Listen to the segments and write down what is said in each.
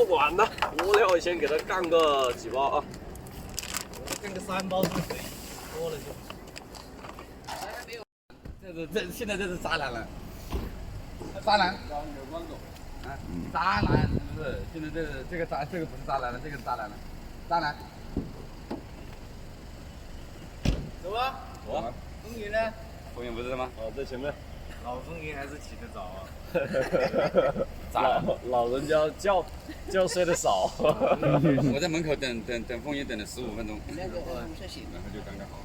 管了，无聊先给他干个几包啊。干个3包就可以，多了就。没有，现在这是渣男了，渣男。啊，渣男不是？现在这个不是渣男了，这个是渣男了，渣男。走吧。走啊。风云呢？风云不是吗？哦，在前面。老风云还是起得早啊。老人家觉睡得少。我在门口等风云等了15分钟，然后就刚刚好。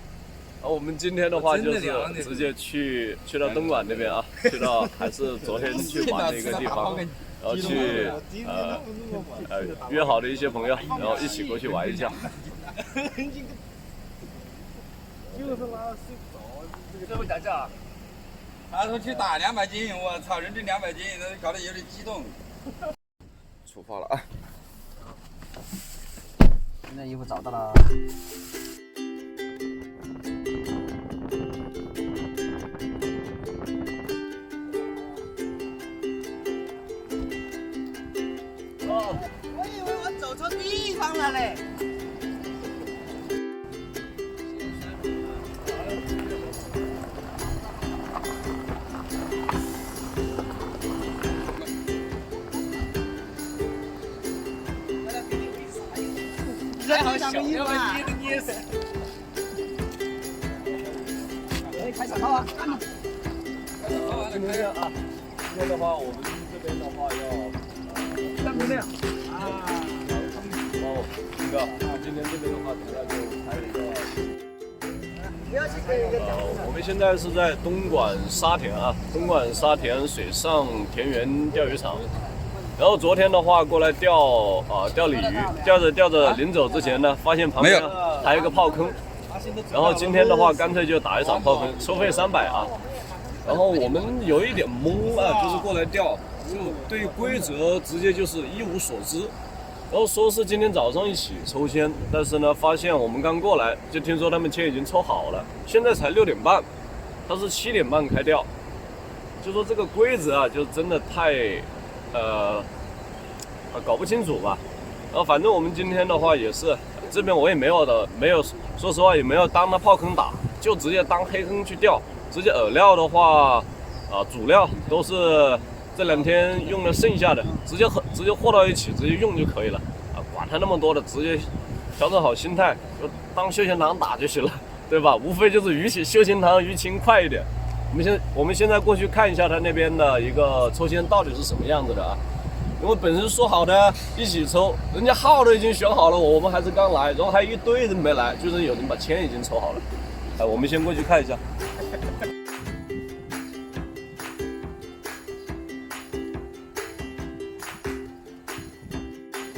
我们今天的话就是直接去到东莞那边啊，去到还是昨天去玩的一个地方，然后去约好的一些朋友，然后一起过去玩一下。就是拉睡不着，这会打架。他说去打200斤，我操，人均200斤，搞得有点激动。出发了啊！现在衣服找到了。哦，我以为我走错地方了嘞。还好小要把捏的捏死。开小炮啊！今天啊，今天的话，我们这边的话要干不亮啊，哦，这个今天这边的话，主要就还有一个。不要去给人家讲。我们现在是在东莞沙田啊，东莞沙田水上田园钓鱼场。然后昨天的话过来钓鲤鱼，钓着临走之前呢，发现旁边还有一个炮坑，然后今天的话干脆就打一场炮坑，收费300啊。然后我们有一点懵啊，就是过来钓，就对于规则直接就是一无所知。然后说是今天早上一起抽签，但是呢，发现我们刚过来就听说他们签已经抽好了，现在才6点半，他是7点半开钓，就说这个规则啊，就真的太搞不清楚吧。然后反正我们今天的话也是，这边我也没有，说实话也没有当那炮坑打，就直接当黑坑去钓，直接饵料的话，主料都是这2天用的剩下的，直接和到一起，直接用就可以了啊，管他那么多的，直接调整好心态，就当休闲塘打就行了，对吧？无非就是休闲塘鱼情快一点。我们现在过去看一下他那边的一个抽签到底是什么样子的啊。因为本身说好的一起抽，人家号都已经选好了，我们还是刚来，然后还有一堆人没来，就是有人把签已经抽好了。我们先过去看一下。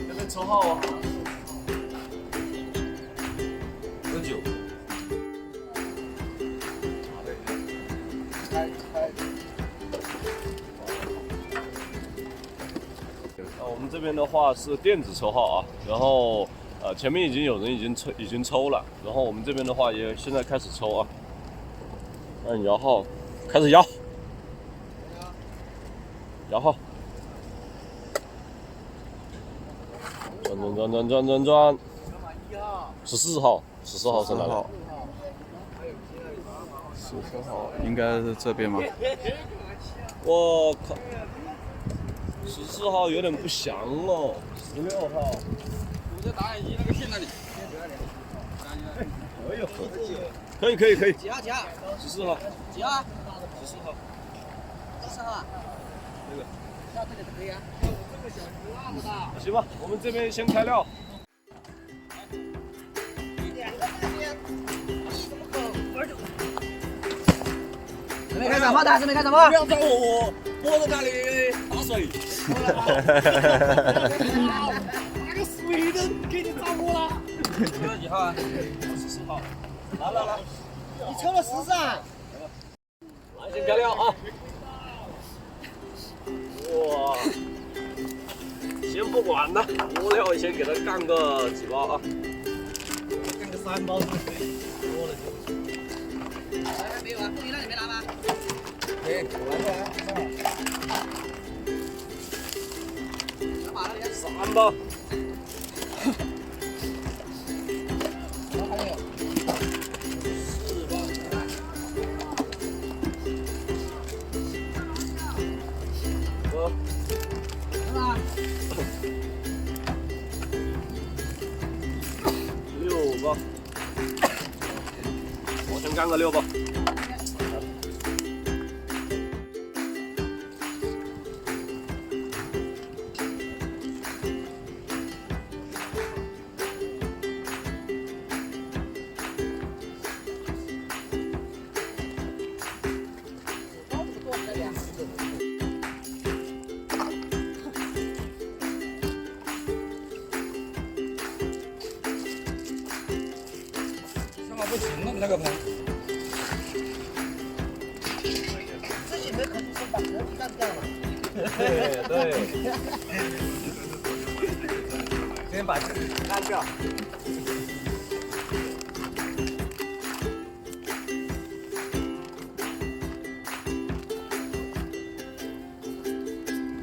这边抽号啊，喝酒。我们这边的话是电子抽号啊，然后前面有人已经抽了，然后我们这边的话也现在开始抽啊，按摇号，开始摇号，转，14号是哪个？14号应该是这边吗？我靠，14号有点不详哦，16号。我在打印机那个线那里。哎呦，可以。几号？14号。几号啊？14号。14号啊？这个。那这个可以啊。行吧，我们这边先开料。准备开小炮的，准备开小炮。不要找我，我在那里打水。拿个水的给你照顾了。抽了几号啊？14号。来，你抽了14啊？来，先开料啊！哇，先不管了，无聊先给他干个几包啊。干个3包就可以，多了就。没有啊，风云那你没拿吗？对，拿马了你。3包。6包，我先干个6包。不行了，那个盆。自己没可能把壳干掉了。对。先把这个干掉。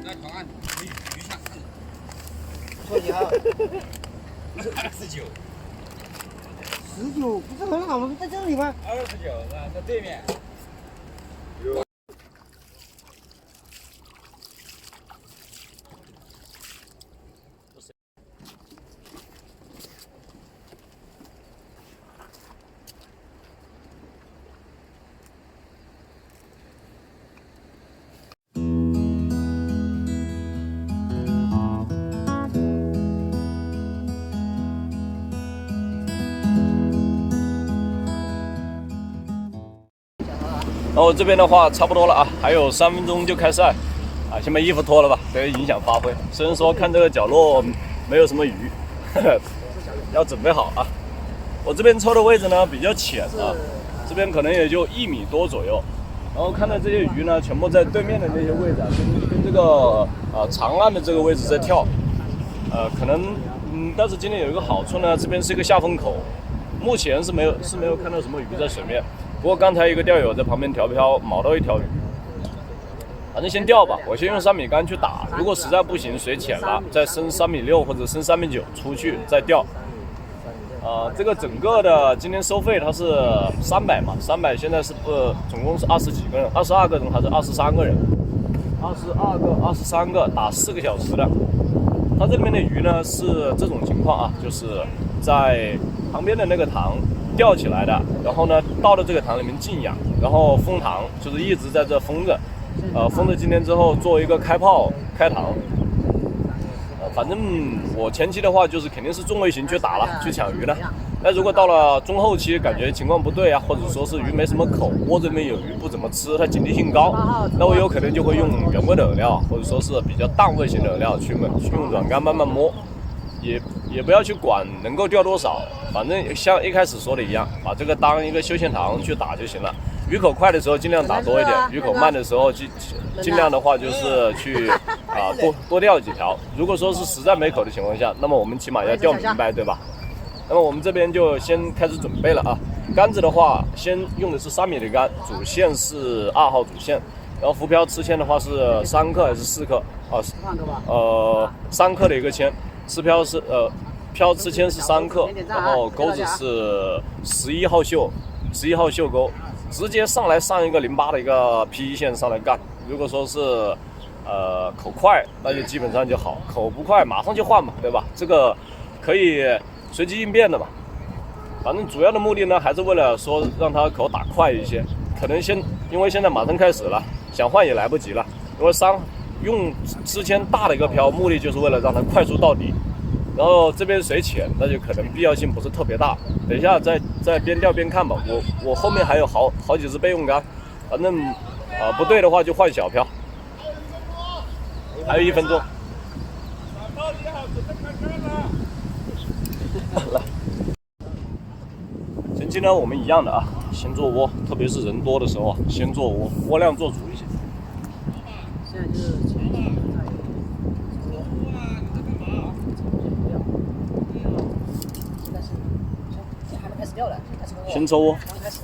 那床上有鱼像。说你啊29。19不是很好吗？在这里吗？ 29在对面。然后这边的话差不多了啊，还有3分钟就开赛啊，先把衣服脱了吧，不要影响发挥。虽然说看这个角落没有什么鱼，要准备好啊。我这边抽的位置呢比较浅啊，这边可能也就1米多左右。然后看到这些鱼呢，全部在对面的那些位置啊，跟这个长岸的这个位置在跳，可能但是今天有一个好处呢，这边是一个下风口，目前是没有看到什么鱼在水面。不过刚才一个钓友在旁边调漂，铆到一条鱼，反正先钓吧。我先用3米竿去打，如果实在不行，水浅了，再升3.6米或者升3.9米出去再钓。这个整个的今天收费它是300嘛，300现在是总共是20几个人，22个人还是23个人？23个打4个小时的。它这里面的鱼呢是这种情况啊，就是在旁边的那个塘钓起来的，然后呢到了这个塘里面静养，然后封塘，就是一直在这封着，封着今天之后做一个开炮开塘。反正我前期的话就是肯定是中尾型去打了，去抢鱼了。那如果到了中后期感觉情况不对啊，或者说是鱼没什么口，窝这边有鱼不怎么吃，它警惕性高，那我有可能就会用原味的饵料，或者说是比较淡味型的饵料去用软竿慢慢摸，也不要去管能够钓多少，反正像一开始说的一样，把这个当一个休闲塘去打就行了。鱼口快的时候尽量打多一点，鱼口慢的时候尽量的话就是去多钓几条。如果说是实在没口的情况下，那么我们起码要钓明白，对吧？那么我们这边就先开始准备了啊。杆子的话，先用的是3米的杆，主线是2号主线，然后浮漂吃铅的话是3克还是4克？3克的一个铅，吃漂是漂吃铅是3克，然后钩子是11号锈钩。直接上来上一个08的一个 P1线上来干。如果说是口快，那就基本上就好；口不快，马上就换嘛，对吧？这个可以随机应变的嘛。反正主要的目的呢，还是为了说让它口打快一些。可能因为现在马上开始了，想换也来不及了。因为用之前大的一个漂，目的就是为了让它快速到底。然后这边水浅，那就可能必要性不是特别大。等一下再边钓边看吧。我后面还有好几只备用竿，反正不对的话就换小漂。还有1分钟。来，前期呢我们一样的啊，先做窝，特别是人多的时候啊，先做窝，窝量做足一些。现在就是前期现在是还没开始钓了，先抽窝。刚开始。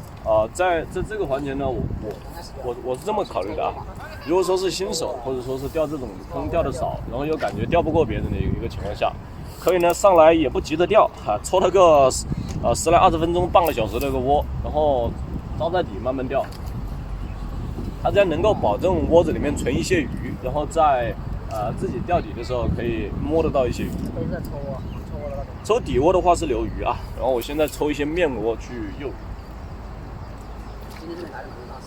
在这个环节呢，我是这么考虑的啊。如果说是新手，或者说是钓这种坑钓的少，然后又感觉钓不过别人的一个情况下，可以呢上来也不急着钓啊，抽了个10来20分钟、半个小时的一个窝，然后招在底慢慢钓。它这样能够保证窝子里面存一些鱼，然后在自己钓底的时候可以摸得到一些鱼。都是在抽窝，抽窝的那种。抽底窝的话是留鱼啊，然后我现在抽一些面窝去诱鱼。今天这边来的很大师。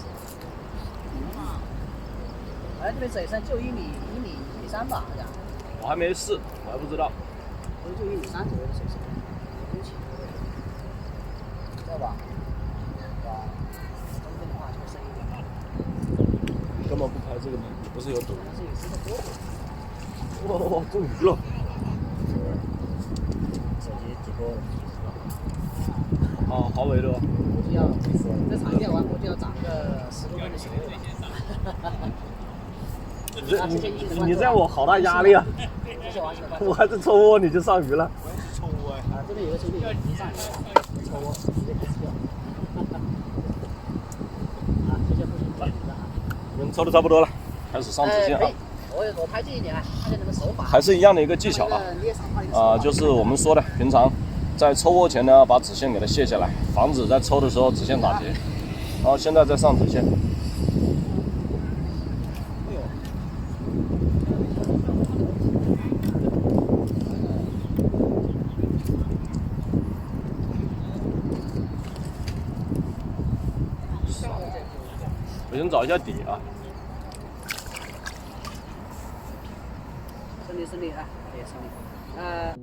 哎，这边水深就1米3吧，好像。我还没试，我还不知道。就1米3左右的水深，空气。知道吧？哇，中间的话就深一点。你干嘛不拍这个呢？你不是有抖音？但是有这个多。哇，中鱼了！手机直播。啊，华为的。估计要这场钓完，估计要涨个10多斤的水位吧。你这样我好大压力啊！我还是抽窝你就上鱼了。抽窝啊，这边有个兄弟已经上鱼了，抽窝直接开始钓。啊，谢谢不行，抓鱼的啊。我们抽的差不多了，开始上直线啊。我拍近一点啊，看见那个手法。还是一样的一个技巧啊，就是我们说的，平常在抽窝前呢，把纸线给它卸下来，防止在抽的时候纸线打结。然后现在再上纸线。我先找一下底啊。顺利啊，也顺利。大家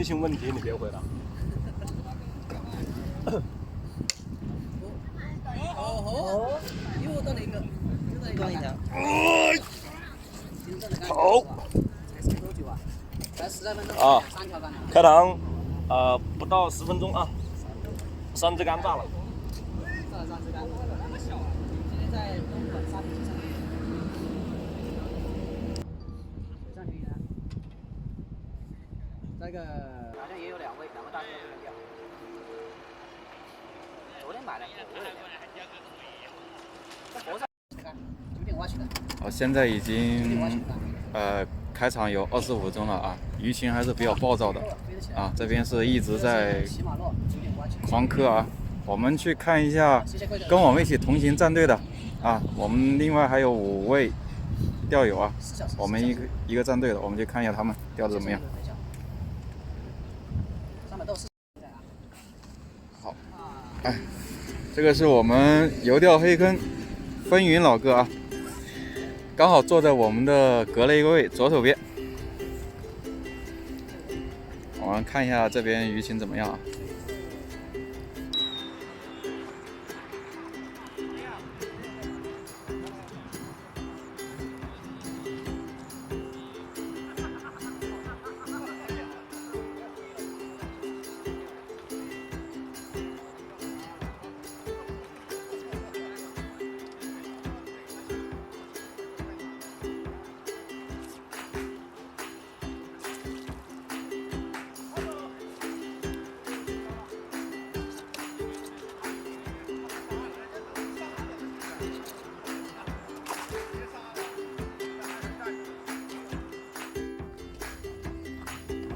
业性问题，你别回答。哦，又到了一个，又到一个一条。好。才剩多久啊？才12分钟。啊3条杆。开膛，不到10分钟啊，3支杆炸了。这3支杆，今天在东莞沙坪上。水上群员，这个好像也有2位大哥在钓。昨天买的，这河上9点挖起的。现在已经开场有25分钟了啊，鱼群还是比较暴躁的啊，这边是一直在狂磕啊。我们去看一下跟我们一起同行战队的啊，我们另外还有5位钓友啊，我们一个战队的，我们去看一下他们钓的怎么样。好，哎，这个是我们游钓黑坑风云老哥啊，刚好坐在我们的隔了一个位左手边。我们看一下这边鱼情怎么样啊？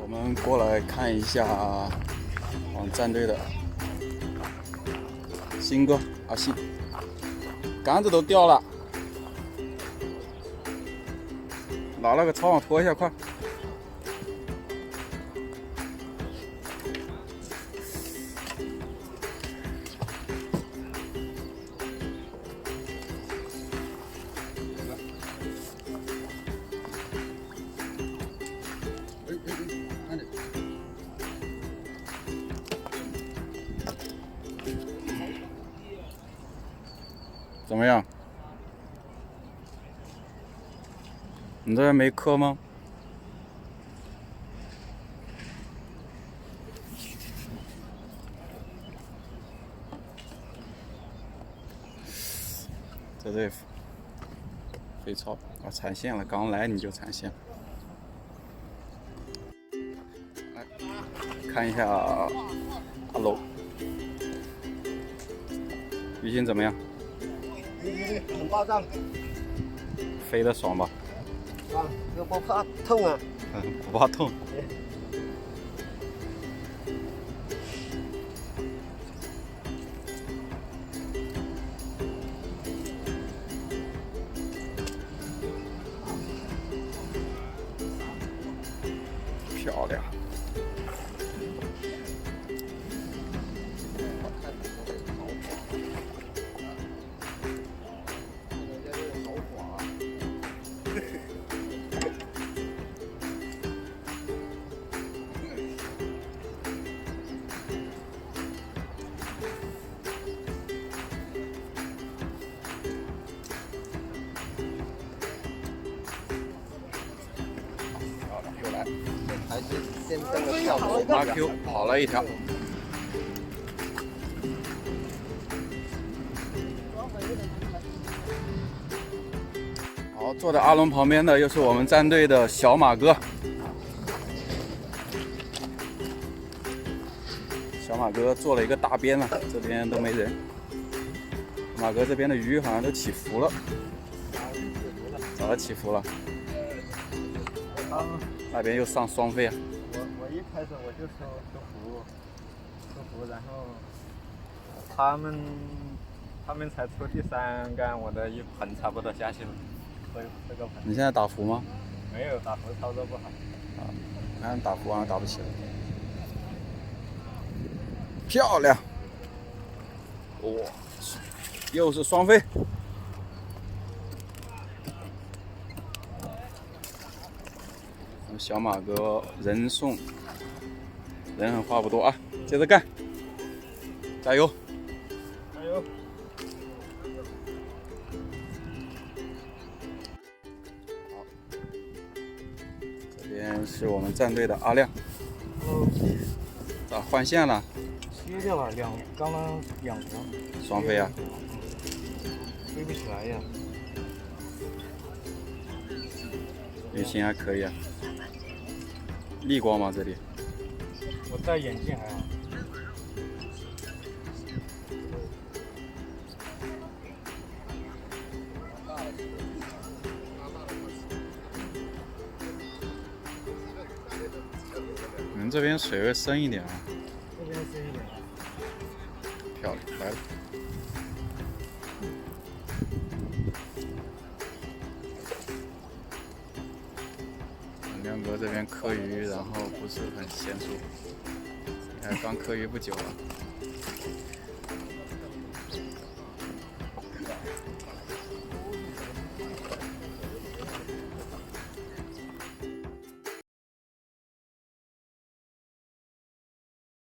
我们过来看一下我们战队的鑫哥，阿信，杆子都掉了，拿那个抄网拖一下，快！怎么样？你这边没磕吗？这对飞超啊，产线了，刚来你就产线。来看一下阿楼，鱼情怎么样？很暴躁飞得爽吧？啊，这个不怕痛啊。不怕痛。漂亮。又来，还是先登了跳楼。马 Q 跑了一条。好，坐在阿龙旁边的又是我们战队的小马哥。小马哥做了一个大边了，这边都没人。马哥这边的鱼好像都起伏了，早就起伏了。那边又上双飞啊！我一开始我就收服，然后他们才出第3杆，我的一盆差不多下去了，这个盆。你现在打浮吗？没有打浮操作不好。啊，看打浮好像打不起来。漂亮！哇，又是双飞。小马哥人送人狠话不多啊，接着干，加油！加油！这边是我们战队的阿亮。咋换线了？歇掉了，刚刚两条。双飞啊！飞不起来呀。旅行还可以啊。逆光吗？这里？我戴眼镜还好。你们这边水位深一点啊。这边深一点。漂亮，来了。亮哥这边科鱼，然后不是很娴熟，刚科鱼不久了。